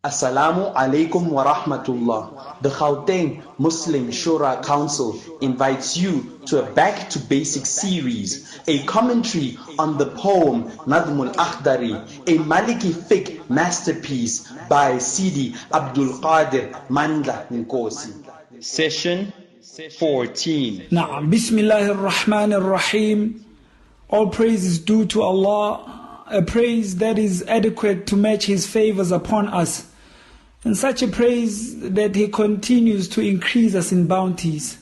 Assalamu alaikum wa rahmatullah. The Gauteng Muslim Shura Council invites you to a Back to Basics series, a commentary on the poem Nadhm al-Akhdari, a Maliki Fiqh masterpiece by Sīdī Abdulqādir Mandla Nkosi. Session 14. Na'am, Bismillahir-Rahmanir-Rahim. All praise is due to Allah, a praise that is adequate to match His favors upon us, and such a praise that He continues to increase us in bounties.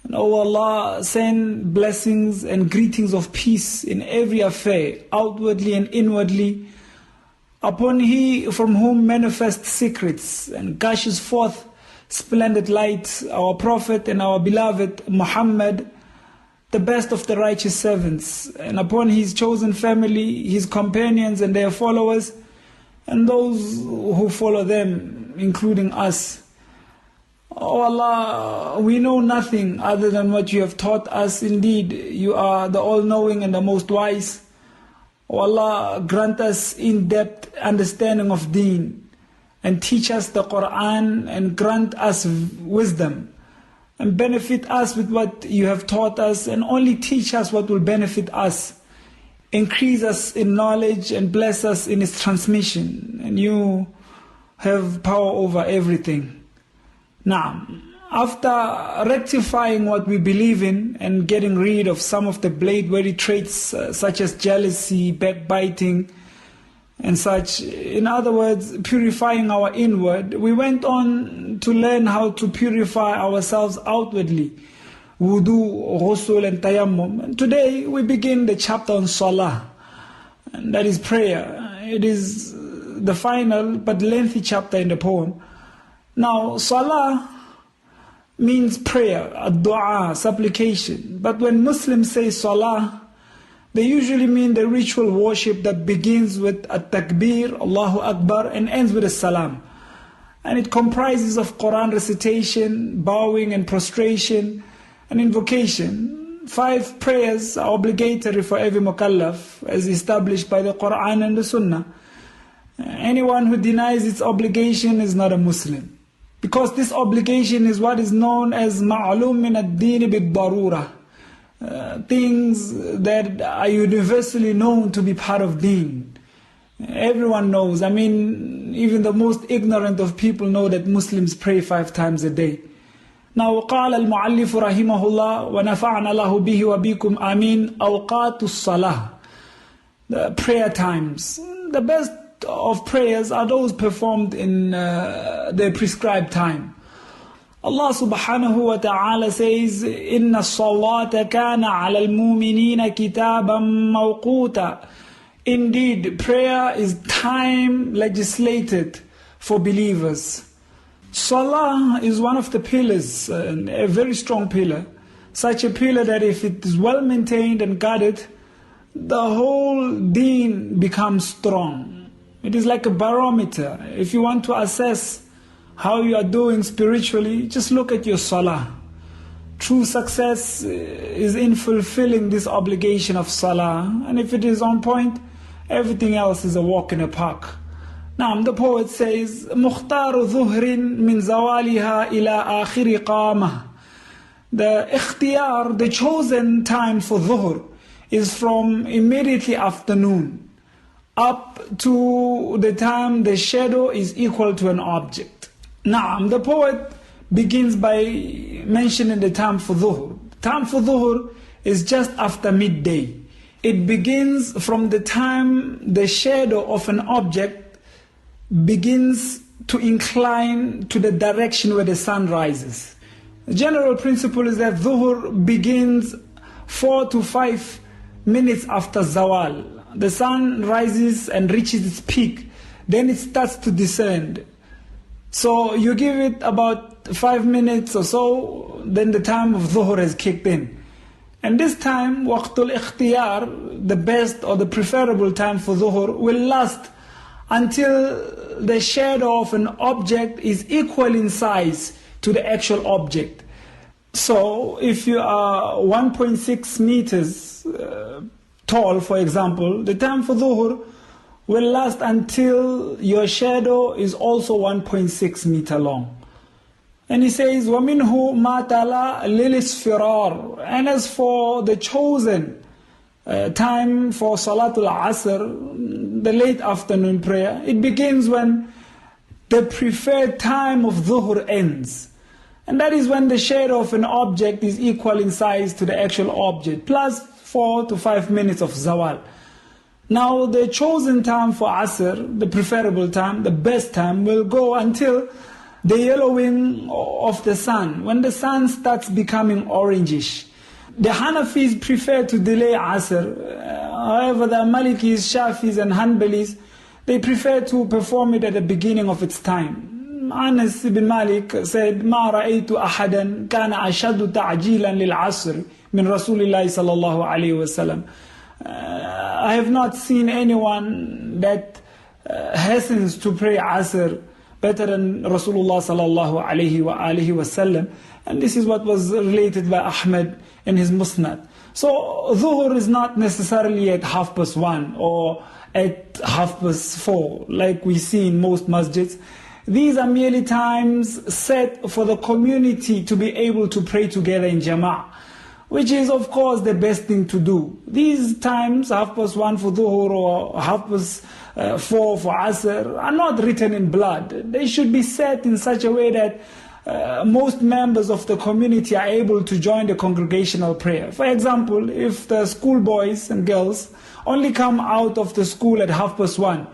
And O Allah, send blessings and greetings of peace in every affair, outwardly and inwardly, upon He from whom manifest secrets and gushes forth splendid light, our Prophet and our beloved Muhammad, the best of the righteous servants, and upon His chosen family, His companions and their followers, and those who follow them, including us. O Allah, we know nothing other than what You have taught us. Indeed, You are the all-knowing and the most wise. O Allah, grant us in-depth understanding of Deen, and teach us the Quran, and grant us wisdom, and benefit us with what You have taught us, and only teach us what will benefit us. Increase us in knowledge and bless us in its transmission, and You have power over everything. Now, after rectifying what we believe in and getting rid of some of the blameworthy traits such as jealousy, backbiting, and such, in other words, purifying our inward, we went on to learn how to purify ourselves outwardly, wudu, ghusl and tayammum. And today we begin the chapter on salah, and that is prayer. It is the final but lengthy chapter in the poem. Now, salah means prayer, dua, supplication. But when Muslims say salah, they usually mean the ritual worship that begins with at-takbir, Allahu Akbar, and ends with a-salam. And it comprises of Quran recitation, bowing and prostration, and invocation. 5 prayers are obligatory for every mukallaf, as established by the Quran and the Sunnah. Anyone who denies its obligation is not a Muslim, because this obligation is what is known as ma'lum min ad-din bid-darura. Things that are universally known to be part of deen. Everyone knows. I mean, even the most ignorant of people know that Muslims pray 5 times a day. Now, قال المؤلف رحمه الله ونفعنا الله به وبكم آمين أوقات الصلاة. The prayer times. The best of prayers are those performed in their prescribed time. Allah subhanahu wa ta'ala says, إِنَّ الصَّلَاةَ كَانَ عَلَى الْمُؤْمِنِينَ كِتَابًا مَوْقُوتًا. Indeed, prayer is time legislated for believers. Salah is one of the pillars, a very strong pillar. Such a pillar that if it is well maintained and guarded, the whole deen becomes strong. It is like a barometer. If you want to assess how you are doing spiritually, just look at your salah. True success is in fulfilling this obligation of salah, and if it is on point, everything else is a walk in the park. Now, the poet says, مُخْتَارُ ظُهْرٍ مِّن زَوَالِهَا إِلَىٰ آخِرِ قَامَةٍ. The ikhtiyar, the chosen time for dhuhr, is from immediately afternoon up to the time the shadow is equal to an object. Now, the poet begins by mentioning the time for dhuhr. Time for dhuhr is just after midday. It begins from the time the shadow of an object begins to incline to the direction where the sun rises. The general principle is that dhuhr begins 4 to 5 minutes after zawal. The sun rises and reaches its peak, then it starts to descend. So you give it about 5 minutes or so, then the time of dhuhr has kicked in. And this time, waqtul ikhtiyar, the best or the preferable time for dhuhr, will last until the shadow of an object is equal in size to the actual object. So if you are 1.6 meters tall, for example, the time for dhuhr will last until your shadow is also 1.6 meter long. And he says, وَمِنْهُ مَا تَلَا لِلْإِسْفِرَارِ. And as for the chosen time for Salatul Asr, the late afternoon prayer, it begins when the preferred time of Dhuhr ends. And that is when the shadow of an object is equal in size to the actual object, plus 4 to 5 minutes of Zawal. Now the chosen time for Asr, the preferable time, the best time, will go until the yellowing of the sun, when the sun starts becoming orangish. The Hanafis prefer to delay Asr. However, the Malikis, Shafis and Hanbalis, they prefer to perform it at the beginning of its time. Anas ibn Malik said, مَا رَأَيْتُ أَحَدًا كَانَ أَشَدُّ تَعْجِيلًا لِلْعَصْرِ مِنْ رَسُولِ اللَّهِ صَلَى اللَّهُ عَلَيْهِ وَسَلَّمَ. I have not seen anyone that hastens to pray Asr better than Rasulullah sallallahu alayhi wa alihi wasallam. And this is what was related by Ahmad in his Musnad. So Dhuhr is not necessarily at 1:30 or at 4:30 like we see in most masjids. These are merely times set for the community to be able to pray together in Jama'ah, which is of course the best thing to do. These times, 1:30 for Dhuhr or 4:30 for Asr, are not written in blood. They should be set in such a way that most members of the community are able to join the congregational prayer. For example, if the schoolboys and girls only come out of the school at 1:30,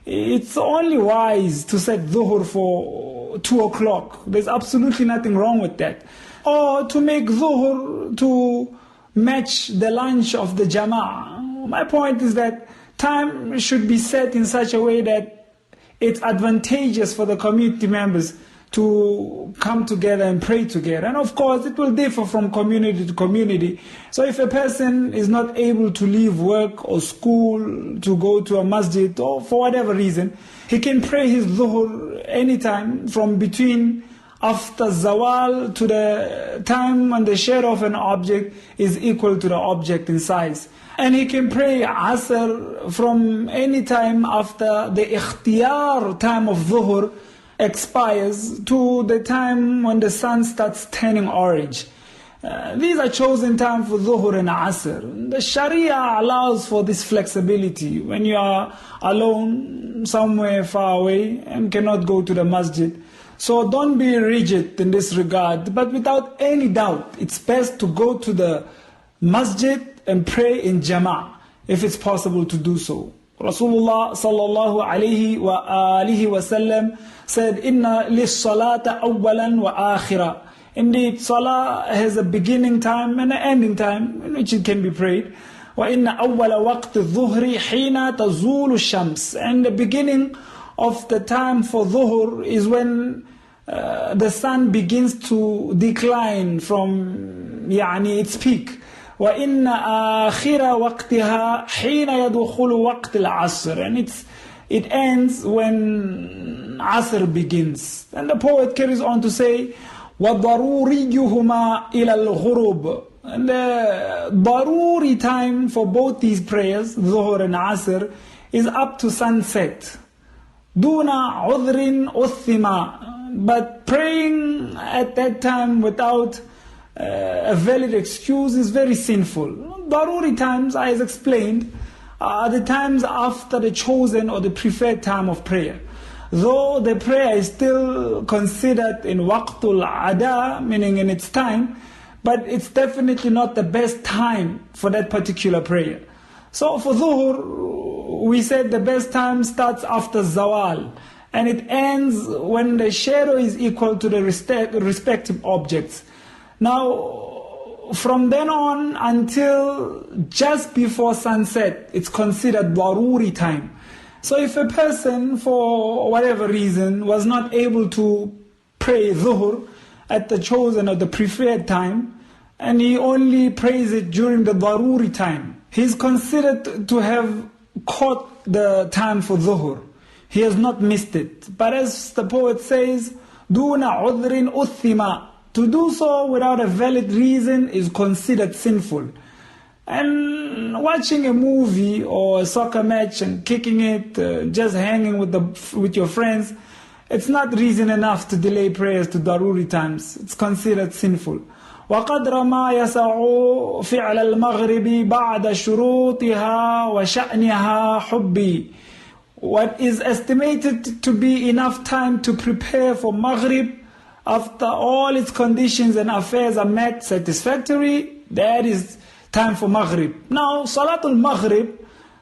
it's only wise to set Dhuhr for 2 o'clock. There's absolutely nothing wrong with that. Or to make Dhuhr to match the lunch of the Jama'ah. My point is that time should be set in such a way that it's advantageous for the community members to come together and pray together. And of course, it will differ from community to community. So if a person is not able to leave work or school to go to a masjid, or for whatever reason, he can pray his Dhuhr anytime from between after Zawal to the time when the shadow of an object is equal to the object in size. And he can pray Asr from any time after the ikhtiyar time of Dhuhr expires to the time when the sun starts turning orange. These are chosen time for Dhuhr and Asr. The Sharia allows for this flexibility when you are alone somewhere far away and cannot go to the masjid. So don't be rigid in this regard, but without any doubt, it's best to go to the masjid and pray in Jama'ah, if it's possible to do so. Rasulullah sallallahu alayhi wa alihi wa sallam said, Inna lis-salata awwalan wa akhira. Indeed, salah has a beginning time and an ending time in which it can be prayed. وَإِنَّ أَوَّلَ وَقْتِ الظُّهْرِ حِينَ تَزُولُ الشَّمْسِ. And the beginning of the time for Dhuhr is when the sun begins to decline from its peak. وَإِنَّ آخِرَ وَقْتِهَا حِينَ يَدْخُلُ وَقْتِ الْعَصْرِ. And it ends when Asr begins. And the poet carries on to say, وَضَرُورِيُّهُمَا إِلَى الْغُرُوبِ. And the daruri time for both these prayers, Dhuhr and Asr, is up to sunset. Duna udhrin uthima. But praying at that time without a valid excuse is very sinful. Daruri times, as explained, are the times after the chosen or the preferred time of prayer. Though the prayer is still considered in waqtul ada, meaning in its time, but it's definitely not the best time for that particular prayer. So for Dhuhr, we said the best time starts after Zawal, and it ends when the shadow is equal to the respective objects. Now, from then on until just before sunset, it's considered daruri time. So if a person, for whatever reason, was not able to pray Dhuhr at the chosen or the preferred time, and he only prays it during the daruri time, he's considered to have caught the time for Dhuhr. He has not missed it. But as the poet says, Duna udhrin uthima. To do so without a valid reason is considered sinful. And watching a movie or a soccer match and kicking it, just hanging with your friends, it's not reason enough to delay prayers to daruri times. It's considered sinful. وقدر ما يسع فعل المغرب بعد شروطها وشأنها حبي. What is estimated to be enough time to prepare for Maghrib after all its conditions and affairs are met satisfactory, that is time for Maghrib. Now, Salatul Maghrib,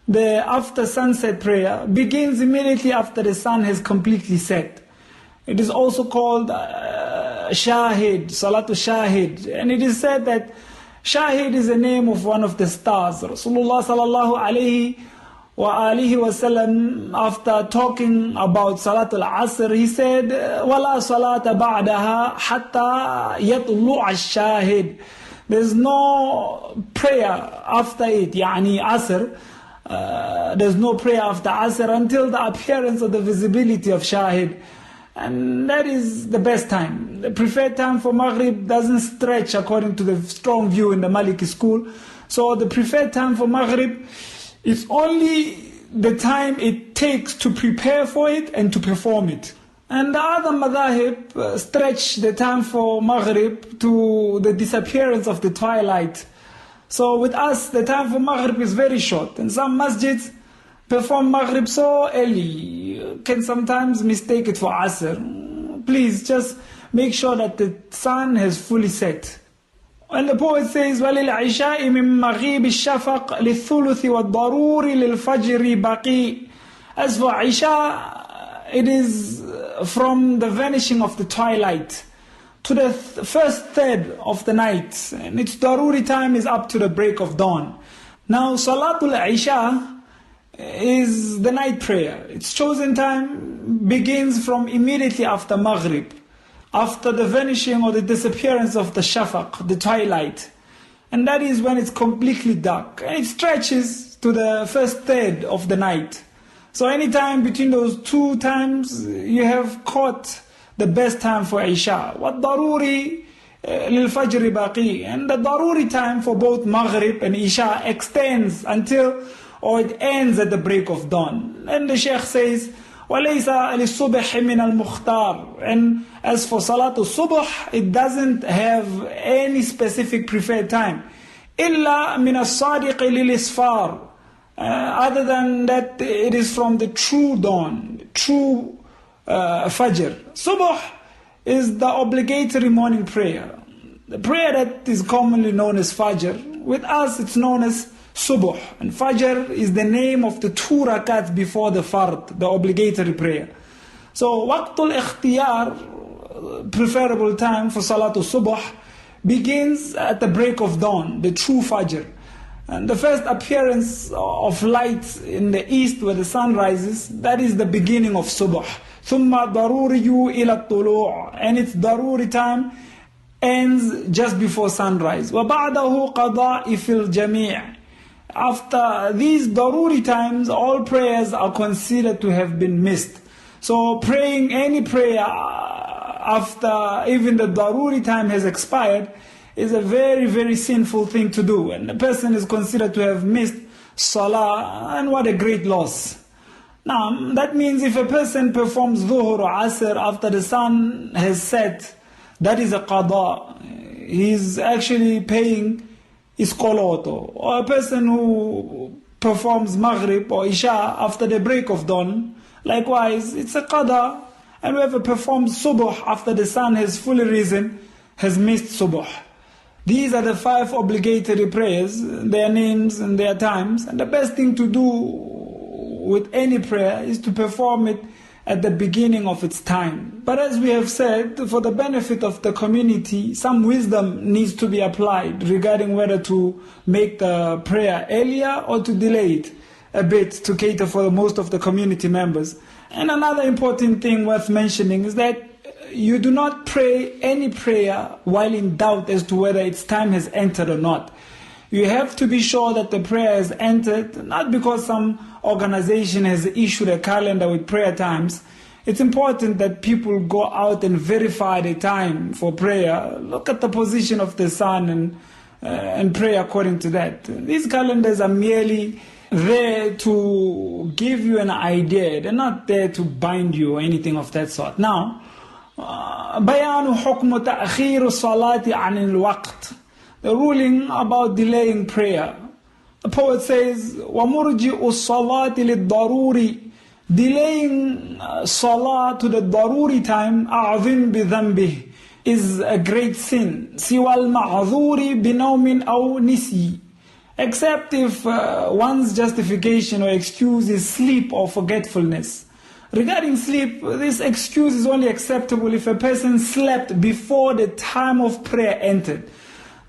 the after sunset prayer, begins immediately after the sun has completely set. It is also called Shahid, Salatul Shahid. And it is said that Shahid is the name of one of the stars. Rasulullah sallallahu alayhi wa alihi wasallam, after talking about Salatul Asr, he said, وَلَا صَلَاةَ بَعْدَهَا حَتَّى يَطْلُعَ الشَّاهِدِ. There's no prayer after it, يعني Asr. There's no prayer after Asr until the appearance of the visibility of Shahid. And that is the best time. The preferred time for Maghrib doesn't stretch according to the strong view in the Maliki school. So the preferred time for Maghrib is only the time it takes to prepare for it and to perform it. And the other madhahib stretch the time for Maghrib to the disappearance of the twilight. So with us, the time for Maghrib is very short. And some masjids perform Maghrib so early, you can sometimes mistake it for Asr. Please just make sure that the sun has fully set. And the poet says, وَلِلْعِشَاءِ مِن مَغِيبِ الشَّفَقِ لِلثُّلُثِ وَالضَّرُورِ لِلْفَجْرِ بَقِي. As for Isha, it is from the vanishing of the twilight to the first third of the night. And its daruri time is up to the break of dawn. Now, Salatul Isha is the night prayer. Its chosen time begins from immediately after Maghrib, after the vanishing or the disappearance of the shafaq, the twilight. And that is when it's completely dark. And it stretches to the first third of the night. So any time between those two times, you have caught the best time for Isha. وَالضَّرُورِ لِلْفَجْرِ بَاقِي. And the daruri time for both Maghrib and Isha extends until, or it ends at the break of dawn. And the Shaykh says, وَلَيْسَ لِلصُّبْحِ مِنَ الْمُخْتَارِ. And as for Salatul Subh, it doesn't have any specific preferred time. إِلَّا مِنَ الصَّادِقِ لِلْإِسْفَارِ. Other than that, it is from the true dawn, true Fajr. Subh is the obligatory morning prayer. The prayer that is commonly known as Fajr. With us, it's known as Subh. And Fajr is the name of the 2 rakats before the Fard, the obligatory prayer. So, Waqtul Ikhtiyar, preferable time for Salatul Subh, begins at the break of dawn, the true Fajr. And the first appearance of light in the east where the sun rises, that is the beginning of Subh. ثُمَّ ضَرُورِيُّ إِلَى الطُّلُوعِ. And its daruri time ends just before sunrise. وَبَعْدَهُ قَضَاءِ فِي الْجَمِيعِ. After these daruri times, all prayers are considered to have been missed. So praying any prayer after even the daruri time has expired is a very, very sinful thing to do. And the person is considered to have missed salah, and what a great loss. Now, that means if a person performs dhuhr or asr after the sun has set, that is a qada. He's actually paying his qoloto. Or a person who performs maghrib or isha after the break of dawn, likewise, it's a qada. And whoever performs subuh after the sun has fully risen has missed subuh. These are the 5 obligatory prayers, their names and their times. And the best thing to do with any prayer is to perform it at the beginning of its time. But as we have said, for the benefit of the community, some wisdom needs to be applied regarding whether to make the prayer earlier or to delay it a bit to cater for most of the community members. And another important thing worth mentioning is that you do not pray any prayer while in doubt as to whether its time has entered or not. You have to be sure that the prayer has entered, not because some organization has issued a calendar with prayer times. It's important that people go out and verify the time for prayer. Look at the position of the sun and and pray according to that. These calendars are merely there to give you an idea. They're not there to bind you or anything of that sort. Now, بيان حكم تأخير الصلاة عن الوقت. The ruling about delaying prayer. The poet says, وَمُرْجِئُ الصَّلَاةِ لِلضَّرُورِ. Delaying salah to the daruri time, أَعْظِمْ بِذَنْبِهِ, is a great sin. سِوَى الْمَعْذُورِ بِنَوْمٍ أَوْ نِسِي. Except if one's justification or excuse is sleep or forgetfulness. Regarding sleep, this excuse is only acceptable if a person slept before the time of prayer entered.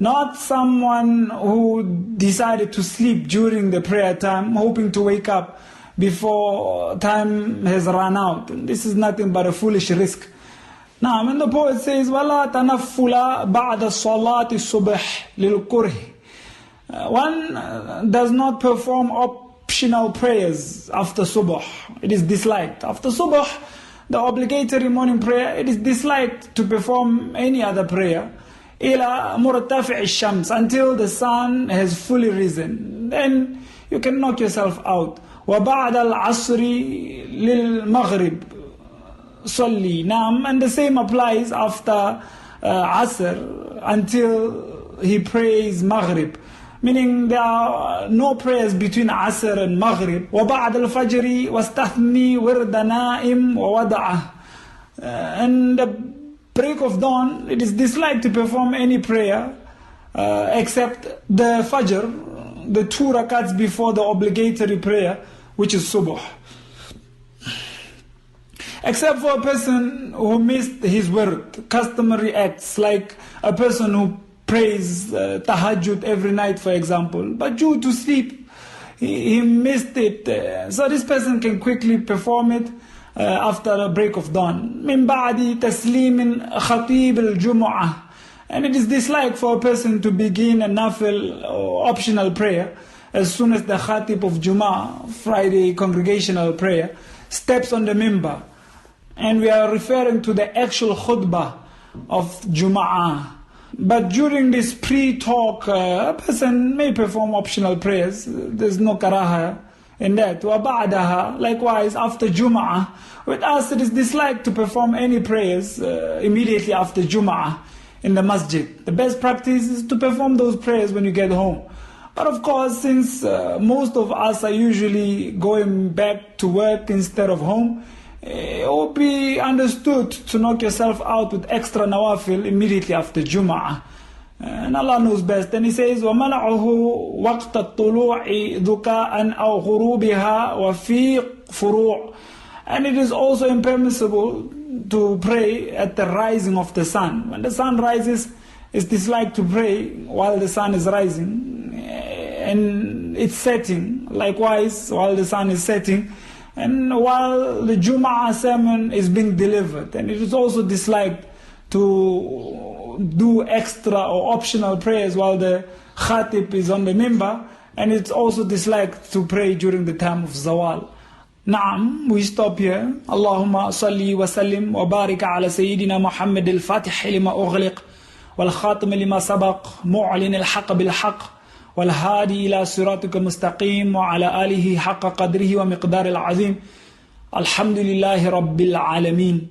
Not someone who decided to sleep during the prayer time, hoping to wake up before time has run out. This is nothing but a foolish risk. Now, when the poet says, وَلَا تَنَفُّلَ بَعْدَ الصَّلَاةِ الصُّبْحِ لِلْقُرْهِ. One does not perform optional prayers after subh. It is disliked. After subh, the obligatory morning prayer, it is disliked to perform any other prayer. إِلَى مُرْتَفِعِ الشَّمْسِ, until the sun has fully risen. Then you can knock yourself out. وَبَعْدَ الْعَصْرِ لِلْمَغْرِبِ صَلِّي. Now, and the same applies after Asr until he prays Maghrib. Meaning there are no prayers between Asr and Maghrib. وَبَعْدَ الْفَجْرِ وَاسْتَثْنِي وِرْدَ نَائِمْ وَوَدَعَهُ. And the break of dawn, it is disliked to perform any prayer except the Fajr, the 2 rakats before the obligatory prayer, which is Subh. Except for a person who missed his wird, customary acts, like a person who prays tahajjud every night, for example, but due to sleep, he missed it. So this person can quickly perform it after a break of dawn. من بعد تسليم خطيب الجمعة. And it is disliked for a person to begin a nafil or optional prayer as soon as the khatib of Jummah, Friday congregational prayer, steps on the mimbar. And we are referring to the actual khutbah of Jummah. But during this pre-talk, a person may perform optional prayers. There's no karaha in that. وَبَعْدَهَا, likewise after Jum'ah. With us it is disliked to perform any prayers immediately after Jum'ah in the masjid. The best practice is to perform those prayers when you get home. But of course, since most of us are usually going back to work instead of home, it will be understood to knock yourself out with extra nawafil immediately after Jum'ah. And Allah knows best. And He says, وَمَنَعُهُ وَقْتَ الطُّلُوعِ ذُكَاءً أَوْ غُرُوبِهَا وَفِي فُرُوعٍ. And it is also impermissible to pray at the rising of the sun. When the sun rises, it's disliked to pray while the sun is rising. And it's setting, likewise, while the sun is setting. And while the Jum'ah sermon is being delivered. And it is also disliked to do extra or optional prayers while the khatib is on the mimbar, and it's also disliked to pray during the time of zawal. Naam, we stop here. Allahumma salli wa sallim wa barika ala Sayyidina Muhammad al-Fatih lima ughliq wal khatim lima sabaq mu'lin al-haq bil-haq wal hadi ila siratika mustaqim wa ala alihi haqqa qadrihi wa miqdar al-azim. Alhamdulillahi rabbil alameen.